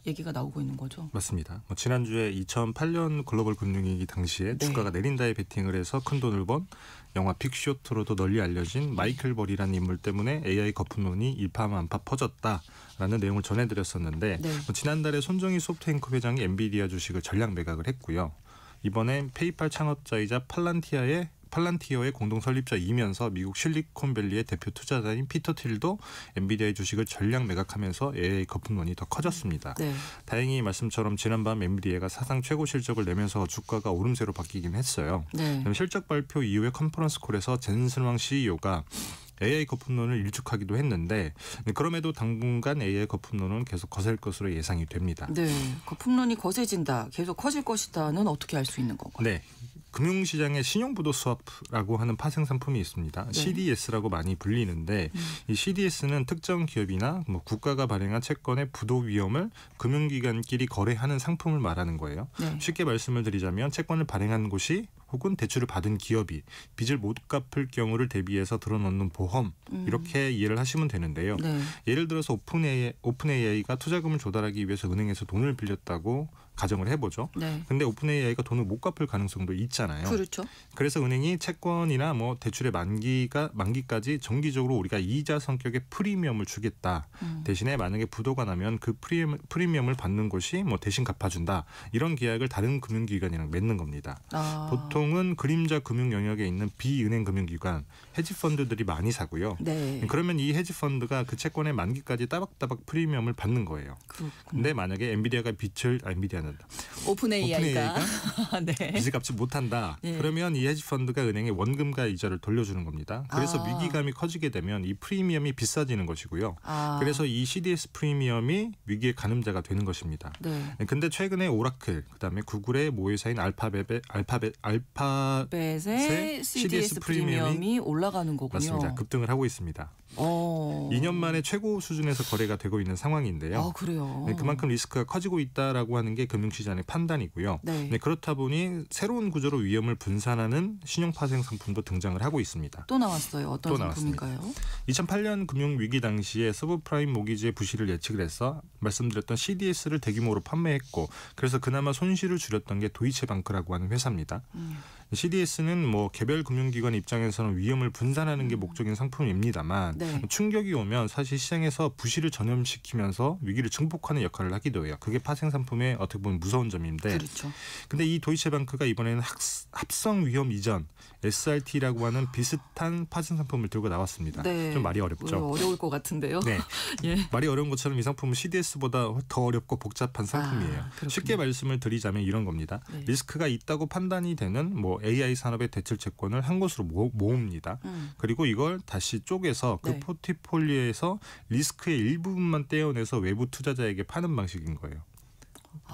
얘기가 나오고 있는 거죠. 맞습니다. 지난주에 2008년 글로벌 금융위기 당시에 네. 주가가 내린다에 베팅을 해서 큰 돈을 번 영화 빅쇼트로도 널리 알려진 마이클 벌이라는 인물 때문에 AI 거품론이 일파만파 퍼졌다라는 내용을 전해드렸었는데 네. 지난달에 손정희 소프트뱅크 회장이 엔비디아 주식을 전량 매각을 했고요. 이번엔 페이팔 창업자이자 팔란티어의 공동 설립자이면서 미국 실리콘밸리의 대표 투자자인 피터 틸도 엔비디아의 주식을 전량 매각하면서 AI 거품론이 더 커졌습니다. 네. 다행히 말씀처럼 지난밤 엔비디아가 사상 최고 실적을 내면서 주가가 오름세로 바뀌긴 했어요. 네. 실적 발표 이후에 컨퍼런스 콜에서 젠슨 왕 CEO가 AI 거품론을 일축하기도 했는데 그럼에도 당분간 AI 거품론은 계속 거셀 것으로 예상이 됩니다. 네. 거품론이 거세진다, 계속 커질 것이다는 어떻게 알 수 있는 건가요? 네. 금융시장에 신용부도 스왑라고 하는 파생 상품이 있습니다. 네. CDS라고 많이 불리는데 이 CDS는 특정 기업이나 국가가 발행한 채권의 부도 위험을 금융기관끼리 거래하는 상품을 말하는 거예요. 네. 쉽게 말씀을 드리자면 채권을 발행한 곳이 혹은 대출을 받은 기업이 빚을 못 갚을 경우를 대비해서 들어놓는 보험 이렇게 이해를 하시면 되는데요. 네. 예를 들어서 오픈AI가 투자금을 조달하기 위해서 은행에서 돈을 빌렸다고 가정을 해보죠. 네. 근데 오픈AI가 돈을 못 갚을 가능성도 있잖아요. 그렇죠. 그래서 은행이 채권이나 대출의 만기까지 정기적으로 우리가 이자 성격의 프리미엄을 주겠다. 대신에 만약에 부도가 나면 그 프리미엄을 받는 곳이 대신 갚아준다. 이런 계약을 다른 금융기관이랑 맺는 겁니다. 보통은 그림자 금융 영역에 있는 비은행 금융기관, 헤지펀드들이 많이 사고요. 네. 그러면 이 헤지펀드가 그 채권의 만기까지 따박따박 프리미엄을 받는 거예요. 근데 만약에 오픈AI가 네. 빚을 갚지 못한다. 네. 그러면 이 헤지펀드가 은행에 원금과 이자를 돌려주는 겁니다. 그래서 위기감이 커지게 되면 이 프리미엄이 비싸지는 것이고요. 그래서 이 CDS 프리미엄이 위기의 가늠자가 되는 것입니다. 네. 근데 최근에 오라클, 그다음에 구글의 모회사인 알파벳의 CDS 프리미엄이 올라가는 거군요. 맞습니다. 급등을 하고 있습니다. 2년 만에 최고 수준에서 거래가 되고 있는 상황인데요. 그래요. 네, 그만큼 리스크가 커지고 있다라고 하는 게 금융시장의 판단이고요. 네. 네, 그렇다 보니 새로운 구조로 위험을 분산하는 신용파생 상품도 등장을 하고 있습니다. 또 나왔어요. 어떤 상품인가요? 2008년 금융위기 당시에 서브프라임 모기지의 부실을 예측을 해서 말씀드렸던 CDS를 대규모로 판매했고 그래서 그나마 손실을 줄였던 게 도이체방크라고 하는 회사입니다. CDS는 개별 금융기관 입장에서는 위험을 분산하는 게 목적인 상품입니다만 네. 충격이 오면 사실 시장에서 부실을 전염시키면서 위기를 증폭하는 역할을 하기도 해요. 그게 파생 상품의 어떻게 보면 무서운 점인데 그렇죠. 근데 이 도이체방크가 이번에는 합성 위험 이전 SRT라고 하는 비슷한 파생 상품을 들고 나왔습니다. 네. 좀 말이 어렵죠. 어려울 것 같은데요. 네. 예. 말이 어려운 것처럼 이 상품은 CDS보다 더 어렵고 복잡한 상품이에요. 쉽게 말씀을 드리자면 이런 겁니다. 네. 리스크가 있다고 판단이 되는 AI 산업의 대출 채권을 한 곳으로 모읍니다. 그리고 이걸 다시 쪼개서 그 네. 포트폴리오에서 리스크의 일부분만 떼어내서 외부 투자자에게 파는 방식인 거예요.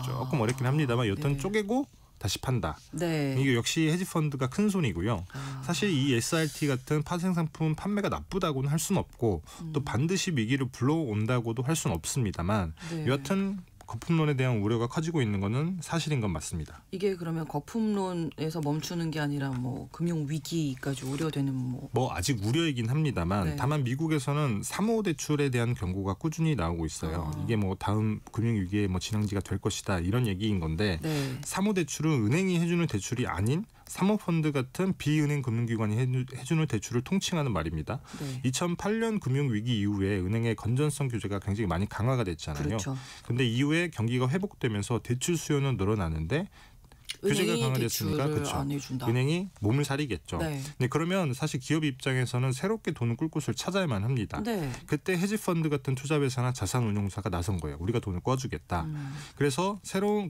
조금 어렵긴 합니다만 여튼 네. 쪼개고 다시 판다. 네. 이게 역시 헤지펀드가 큰 손이고요. 사실 이 SRT 같은 파생 상품 판매가 나쁘다고는 할 수는 없고 또 반드시 위기를 불러온다고도 할 수는 없습니다만 네. 여하튼 거품론에 대한 우려가 커지고 있는 것은 사실인 건 맞습니다. 이게 그러면 거품론에서 멈추는 게 아니라 금융 위기까지 우려되는 아직 우려이긴 합니다만 네. 다만 미국에서는 사모대출에 대한 경고가 꾸준히 나오고 있어요. 이게 다음 금융위기의 진앙지가 될 것이다 이런 얘기인 건데 네. 사모대출은 은행이 해주는 대출이 아닌 사모펀드 같은 비은행 금융기관이 해주는 대출을 통칭하는 말입니다. 네. 2008년 금융위기 이후에 은행의 건전성 규제가 굉장히 많이 강화가 됐잖아요. 그렇죠. 근데 이후에 경기가 회복되면서 대출 수요는 늘어나는데 규제가 강화됐으니까 안 해준다. 은행이 몸을 사리겠죠. 네. 네, 그러면 사실 기업 입장에서는 새롭게 돈을 꿀 곳을 찾아야만 합니다. 네. 그때 헤지펀드 같은 투자회사나 자산운용사가 나선 거예요. 우리가 돈을 꿔주겠다. 그래서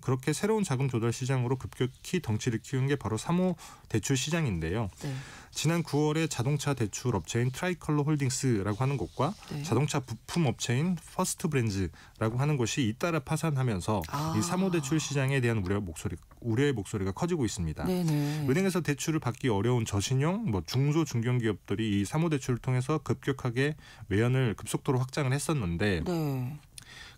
그렇게 새로운 자금 조달 시장으로 급격히 덩치를 키운 게 바로 사모 대출 시장인데요. 네. 지난 9월에 자동차 대출 업체인 트라이컬러 홀딩스라고 하는 곳과 네. 자동차 부품 업체인 퍼스트 브랜즈라고 하는 곳이 잇따라 파산하면서 이 사모 대출 시장에 대한 우려의 목소리가 커지고 있습니다. 네네. 은행에서 대출을 받기 어려운 저신용, 중소 중견기업들이 이 사모 대출을 통해서 급격하게 외연을 급속도로 확장을 했었는데 네.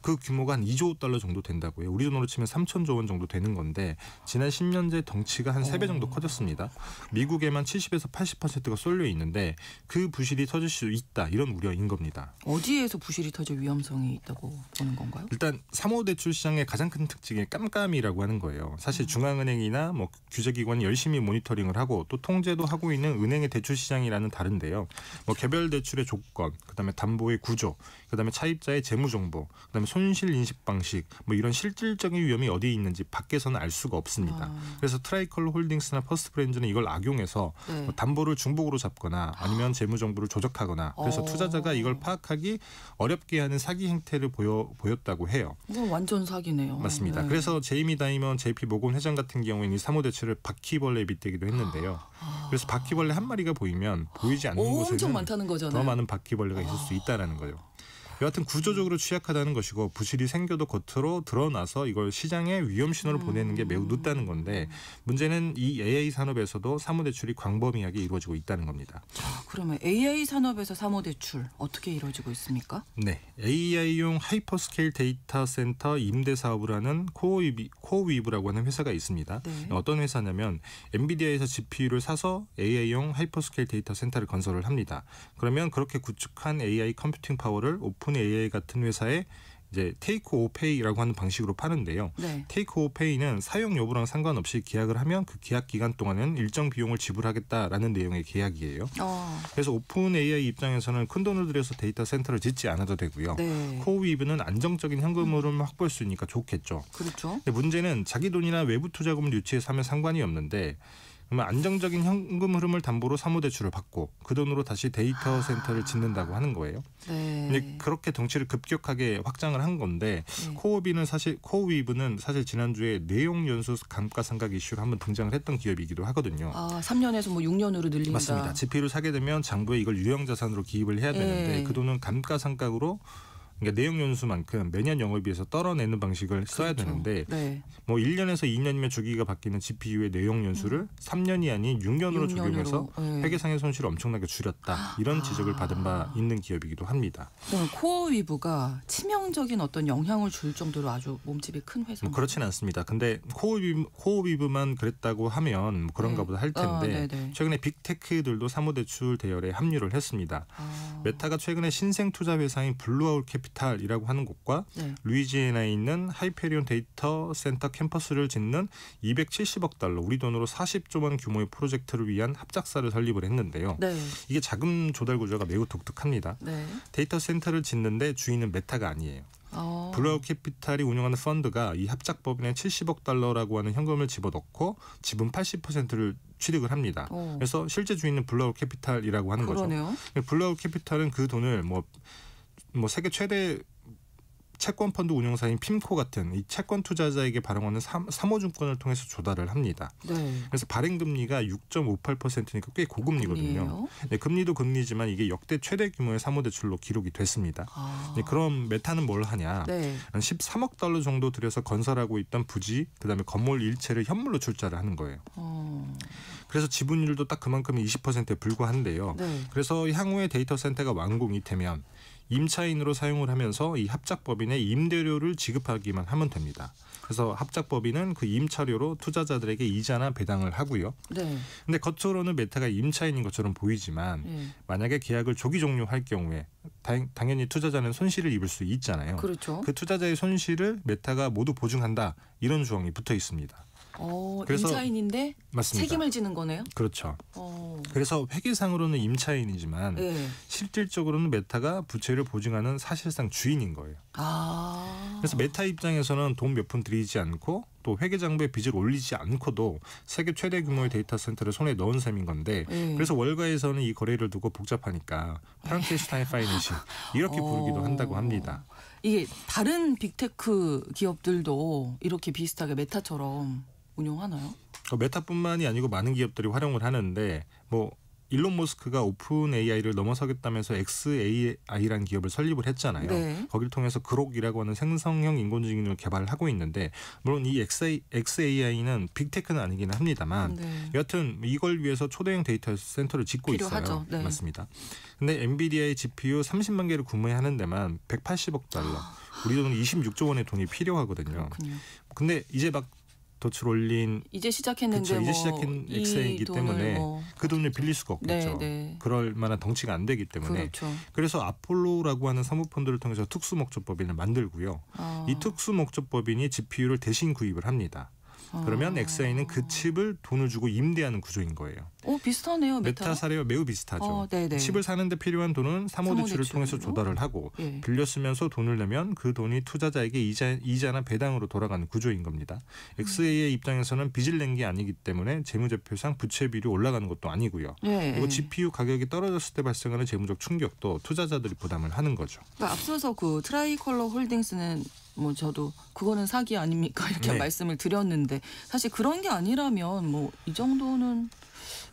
그 규모가 한 2조 달러 정도 된다고요. 우리 돈으로 치면 3천조 원 정도 되는 건데 지난 10년째 덩치가 한 3배 정도 커졌습니다. 미국에만 70에서 80%가 쏠려 있는데 그 부실이 터질 수 있다. 이런 우려인 겁니다. 어디에서 부실이 터질 위험성이 있다고 보는 건가요? 일단 사모대출 시장의 가장 큰 특징이 깜깜이라고 하는 거예요. 사실 중앙은행이나 뭐 규제기관이 열심히 모니터링을 하고 또 통제도 하고 있는 은행의 대출 시장이라는 다른데요. 뭐 개별 대출의 조건, 그다음에 담보의 구조, 그다음에 차입자의 재무 정보, 그다음에 손실 인식 방식, 뭐 이런 실질적인 위험이 어디에 있는지 밖에서는 알 수가 없습니다. 그래서 트라이컬러 홀딩스나 퍼스트 브랜드는 이걸 악용해서 네. 뭐 담보를 중복으로 잡거나 아니면 재무 정보를 조작하거나 그래서 투자자가 이걸 파악하기 어렵게 하는 사기 행태를 보였다고 해요. 이건 완전 사기네요. 맞습니다. 네. 그래서 제이미 다이먼 JP 모건 회장 같은 경우에는 이 사모대출을 바퀴벌레에 빗대기도 했는데요. 그래서 바퀴벌레 한 마리가 보이면 보이지 않는 엄청 곳에는 많다는 거잖아요. 더 많은 바퀴벌레가 있을 수 있다라는 거예요. 여하튼 구조적으로 취약하다는 것이고 부실이 생겨도 겉으로 드러나서 이걸 시장에 위험 신호를 보내는 게 매우 늦다는 건데 문제는 이 AI 산업에서도 사모대출이 광범위하게 이루어지고 있다는 겁니다. 그러면 AI 산업에서 사모대출 어떻게 이루어지고 있습니까? 네, AI용 하이퍼스케일 데이터 센터 임대 사업을 하는 코어위브라고 하는 회사가 있습니다. 네. 어떤 회사냐면 엔비디아에서 GPU를 사서 AI용 하이퍼스케일 데이터 센터를 건설을 합니다. 그러면 그렇게 구축한 AI 컴퓨팅 파워를 오픈 AI 같은 회사에 이제 테이크 오 페이라고 하는 방식으로 파는데요. 네. 테이크 오 페이는 사용 여부랑 상관없이 계약을 하면 그 계약 기간 동안은 일정 비용을 지불하겠다라는 내용의 계약이에요. 그래서 오픈 AI 입장에서는 큰 돈을 들여서 데이터 센터를 짓지 않아도 되고요. 네. 코어위브는 안정적인 현금 흐름을 확보할 수 있으니까 좋겠죠. 그렇죠. 근데 문제는 자기 돈이나 외부 투자금을 유치해서 하면 상관이 없는데 그러면 안정적인 현금 흐름을 담보로 사모대출을 받고 그 돈으로 다시 데이터 센터를 짓는다고 하는 거예요. 네. 근데 그렇게 덩치를 급격하게 확장을 한 건데 네. 코어위브는 사실 지난주에 내용 연수 감가상각 이슈로 한번 등장을 했던 기업이기도 하거든요. 3년에서 뭐 6년으로 늘린다. 맞습니다. GPU를 사게 되면 장부에 이걸 유형자산으로 기입을 해야 되는데 네. 그 돈은 감가상각으로 그러니까 내용 연수만큼 매년 영업이익에서 떨어내는 방식을 써야 그렇죠. 되는데 네. 뭐 1년에서 2년이면 주기가 바뀌는 GPU의 내용 연수를 3년이 아닌 6년으로 적용해서 네. 회계상의 손실을 엄청나게 줄였다. 이런 지적을 받은 바 있는 기업이기도 합니다. 그럼 코어위브가 치명적인 어떤 영향을 줄 정도로 아주 몸집이 큰 회사인가요? 뭐 그렇지는 않습니다. 근데 코어위브만 그랬다고 하면 뭐 그런가 네. 보다 할 텐데 네네. 최근에 빅테크들도 사모대출 대열에 합류를 했습니다. 메타가 최근에 신생 투자 회사인 블루아울 캐피탈이라고 하는 곳과 네. 루이지애나에 있는 하이페리온 데이터 센터 캠퍼스를 짓는 270억 달러 우리 돈으로 40조 원 규모의 프로젝트를 위한 합작사를 설립을 했는데요. 네. 이게 자금 조달 구조가 매우 독특합니다. 네. 데이터 센터를 짓는데 주인은 메타가 아니에요. 블루아웃 캐피탈이 운영하는 펀드가 이 합작법인에 70억 달러라고 하는 현금을 집어넣고 지분 80%를 취득을 합니다. 그래서 실제 주인은 블루아웃 캐피탈이라고 하는 그러네요. 거죠. 블루아웃 캐피탈은 그 돈을 뭐 세계 최대 채권 펀드 운용사인 핌코 같은 이 채권 투자자에게 발행하는 사모증권을 통해서 조달을 합니다. 네. 그래서 발행 금리가 6.58%니까 꽤 고금리거든요. 네, 금리도 금리지만 이게 역대 최대 규모의 사모대출로 기록이 됐습니다. 네, 그럼 메타는 뭘 하냐? 네. 한 13억 달러 정도 들여서 건설하고 있던 부지, 그다음에 건물 일체를 현물로 출자를 하는 거예요. 그래서 지분율도 딱 그만큼이 20%에 불과한데요. 네. 그래서 향후에 데이터 센터가 완공이 되면 임차인으로 사용을 하면서 이 합작법인에 임대료를 지급하기만 하면 됩니다. 그래서 합작법인은 그 임차료로 투자자들에게 이자나 배당을 하고요. 네. 근데 겉으로는 메타가 임차인인 것처럼 보이지만 만약에 계약을 조기 종료할 경우에 당연히 투자자는 손실을 입을 수 있잖아요. 그렇죠. 그 투자자의 손실을 메타가 모두 보증한다. 이런 조항이 붙어 있습니다. 그래서 임차인인데 맞습니다. 책임을 지는 거네요? 그렇죠. 그래서 회계상으로는 임차인이지만 네. 실질적으로는 메타가 부채를 보증하는 사실상 주인인 거예요. 그래서 메타 입장에서는 돈 몇 푼 들이지 않고 또 회계장부에 빚을 올리지 않고도 세계 최대 규모의 데이터 센터를 손에 넣은 셈인 건데 그래서 월가에서는 이 거래를 두고 복잡하니까 프랑켄슈타인 파이낸싱 이렇게 부르기도 한다고 합니다. 이게 다른 빅테크 기업들도 이렇게 비슷하게 메타처럼 운용하나요? 메타뿐만이 아니고 많은 기업들이 활용을 하는데 뭐 일론 머스크가 오픈 AI를 넘어서겠다면서 xAI라는 기업을 설립을 했잖아요. 네. 거기를 통해서 그록이라고 하는 생성형 인공지능을 개발하고 있는데 물론 이 xAI는 빅테크는 아니긴 합니다만 네. 여하튼 이걸 위해서 초대형 데이터 센터를 짓고 필요하죠. 있어요. 네. 맞습니다. 근데 엔비디아의 GPU 30만 개를 구매하는 데만 180억 달러, 우리 돈은 26조 원의 돈이 필요하거든요. 그렇군요. 근데 이제 막 덫을 올린 이제 시작했는데 그쵸, 이제 뭐 시작한 이 엑스이기 돈을 때문에 뭐 그 돈을 빌릴 수가 없겠죠. 네, 네. 그럴 만한 덩치가 안 되기 때문에 그렇죠. 그래서 아폴로라고 하는 사모펀드를 통해서 특수목적법인을 만들고요. 이 특수목적법인이 GPU를 대신 구입을 합니다. 그러면 엑스아이는 그 칩을 돈을 주고 임대하는 구조인 거예요. 비슷하네요. 메타 사례와 매우 비슷하죠. 네네. 칩을 사는데 필요한 돈은 사모대출을 통해서 조달을 하고 예. 빌려 쓰면서 돈을 내면 그 돈이 투자자에게 이자나 배당으로 돌아가는 구조인 겁니다. 엑스아이의 입장에서는 빚을 낸 게 아니기 때문에 재무제표상 부채비율이 올라가는 것도 아니고요. 예. 그리고 GPU 가격이 떨어졌을 때 발생하는 재무적 충격도 투자자들이 부담을 하는 거죠. 그러니까 앞서서 그 트라이컬러 홀딩스는 뭐 저도 그거는 사기 아닙니까 이렇게 네. 말씀을 드렸는데 사실 그런 게 아니라면 뭐 이 정도는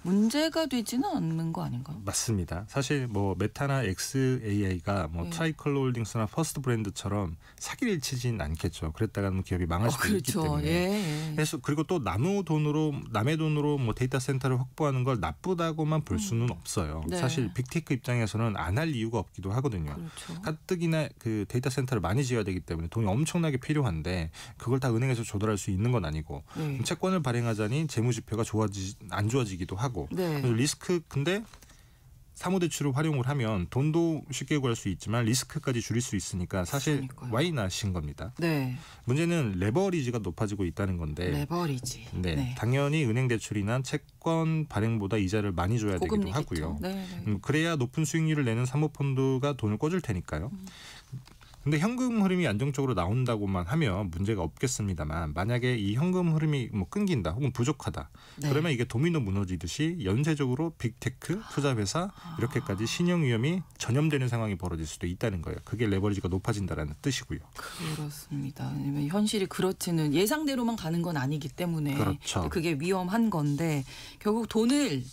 문제가 되지는 않는 거 아닌가요? 맞습니다. 사실 뭐 메타나 xAI가 뭐 예. 트라이컬러 홀딩스나 퍼스트 브랜드처럼 사기를 치진 않겠죠. 그랬다가는 기업이 망할 수도 있기 그렇죠. 때문에. 예. 그래서 그리고 또 남의 돈으로 뭐 데이터 센터를 확보하는 걸 나쁘다고만 볼 수는 없어요. 네. 사실 빅테크 입장에서는 안 할 이유가 없기도 하거든요. 그렇죠. 가뜩이나 그 데이터 센터를 많이 지어야 되기 때문에 돈이 엄청나게 필요한데 그걸 다 은행에서 조달할 수 있는 건 아니고 예. 채권을 발행하자니 재무지표가 안 좋아지기도 하고 네. 그래서 리스크 근데 사모대출을 활용을 하면 돈도 쉽게 구할 수 있지만 리스크까지 줄일 수 있으니까 사실 그러니까요. 와이낫인 겁니다. 네. 문제는 레버리지가 높아지고 있다는 건데 레버리지. 네, 당연히 은행 대출이나 채권 발행보다 이자를 많이 줘야 되기도 고금리겠죠. 하고요. 네. 그래야 높은 수익률을 내는 사모펀드가 돈을 꿔줄 테니까요. 근데 현금 흐름이 안정적으로 나온다고만 하면 문제가 없겠습니다만 만약에 이 현금 흐름이 뭐 끊긴다 혹은 부족하다 네. 그러면 이게 도미노 무너지듯이 연쇄적으로 빅테크 투자회사 이렇게까지 신용 위험이 전염되는 상황이 벌어질 수도 있다는 거예요. 그게 레버리지가 높아진다라는 뜻이고요. 그렇습니다. 왜냐면 현실이 그렇지는 예상대로만 가는 건 아니기 때문에 그렇죠. 그게 위험한 건데 결국 돈을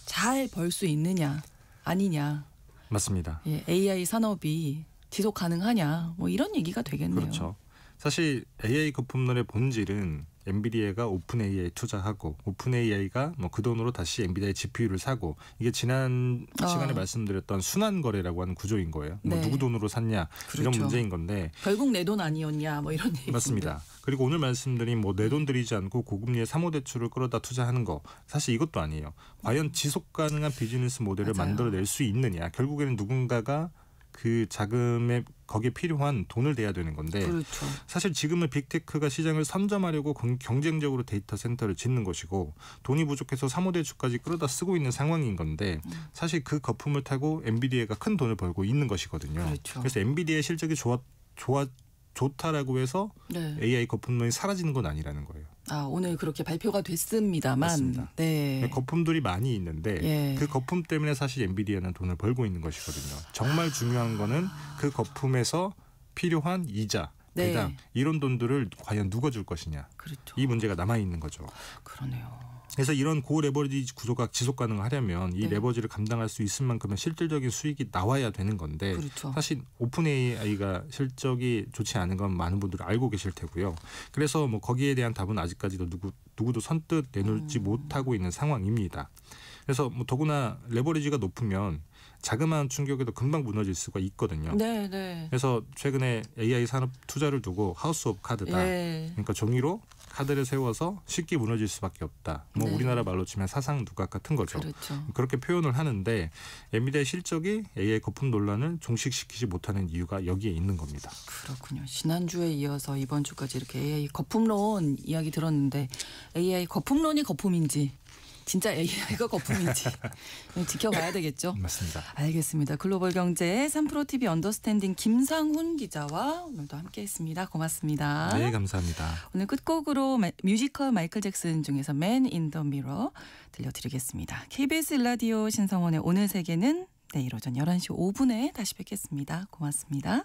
잘 벌 수 있느냐 아니냐. 맞습니다. 예, AI 산업이 지속 가능하냐 뭐 이런 얘기가 되겠네요. 그렇죠. 사실 AI 거품론의 본질은 엔비디아가 오픈 AI 투자하고 오픈 AI가 뭐 그 돈으로 다시 엔비디아의 GPU를 사고 이게 지난 시간에 말씀드렸던 순환 거래라고 하는 구조인 거예요. 뭐 네. 누구 돈으로 샀냐 그렇죠. 이런 문제인 건데 결국 내 돈 아니었냐 뭐 이런 얘기. 맞습니다. 그리고 오늘 말씀드린 뭐 내 돈 들이지 않고 고금리의 사모대출을 끌어다 투자하는 거 사실 이것도 아니에요. 과연 지속 가능한 비즈니스 모델을 맞아요. 만들어낼 수 있느냐. 결국에는 누군가가 그 자금에 거기에 필요한 돈을 대야 되는 건데 그렇죠. 사실 지금은 빅테크가 시장을 선점하려고 경쟁적으로 데이터 센터를 짓는 것이고 돈이 부족해서 사모대출까지 끌어다 쓰고 있는 상황인 건데 사실 그 거품을 타고 엔비디아가 큰 돈을 벌고 있는 것이거든요. 그렇죠. 그래서 엔비디아의 실적이 좋다라고 해서 네. AI 거품론이 사라지는 건 아니라는 거예요. 오늘 그렇게 발표가 됐습니다만. 맞습니다. 네. 거품들이 많이 있는데 예. 그 거품 때문에 사실 엔비디아는 돈을 벌고 있는 것이거든요. 정말 중요한 거는 그 거품에서 필요한 이자, 네. 배당 이런 돈들을 과연 누가 줄 것이냐. 그렇죠. 이 문제가 남아 있는 거죠. 그러네요. 그래서 이런 고레버리지 구조가 지속 가능하려면 이 네. 레버지를 감당할 수 있을 만큼의 실질적인 수익이 나와야 되는 건데 그렇죠. 사실 오픈 AI가 실적이 좋지 않은 건 많은 분들이 알고 계실 테고요. 그래서 뭐 거기에 대한 답은 아직까지도 누구도 선뜻 내놓지 못하고 있는 상황입니다. 그래서 뭐 더구나 레버리지가 높으면 자그마한 충격에도 금방 무너질 수가 있거든요. 네, 네. 그래서 최근에 AI 산업 투자를 두고 하우스 오브 카드다. 예. 그러니까 종이로 카드를 세워서 쉽게 무너질 수밖에 없다. 뭐 네. 우리나라 말로 치면 사상 누각 같은 거죠. 그렇죠. 그렇게 표현을 하는데 엔비디아의 실적이 AI 거품 논란을 종식시키지 못하는 이유가 여기에 있는 겁니다. 그렇군요. 지난주에 이어서 이번 주까지 이렇게 AI 거품론 이야기 들었는데 AI 거품론이 거품인지 진짜 AI가 거품인지 지켜봐야 되겠죠. 맞습니다. 알겠습니다. 글로벌 경제 3프로 TV 언더스탠딩 김상훈 기자와 오늘도 함께했습니다. 고맙습니다. 네, 감사합니다. 오늘 끝곡으로 뮤지컬 마이클 잭슨 중에서 Man in the Mirror 들려드리겠습니다. KBS 라디오 신성원의 오늘 세계는 내일 오전 11시 5분에 다시 뵙겠습니다. 고맙습니다.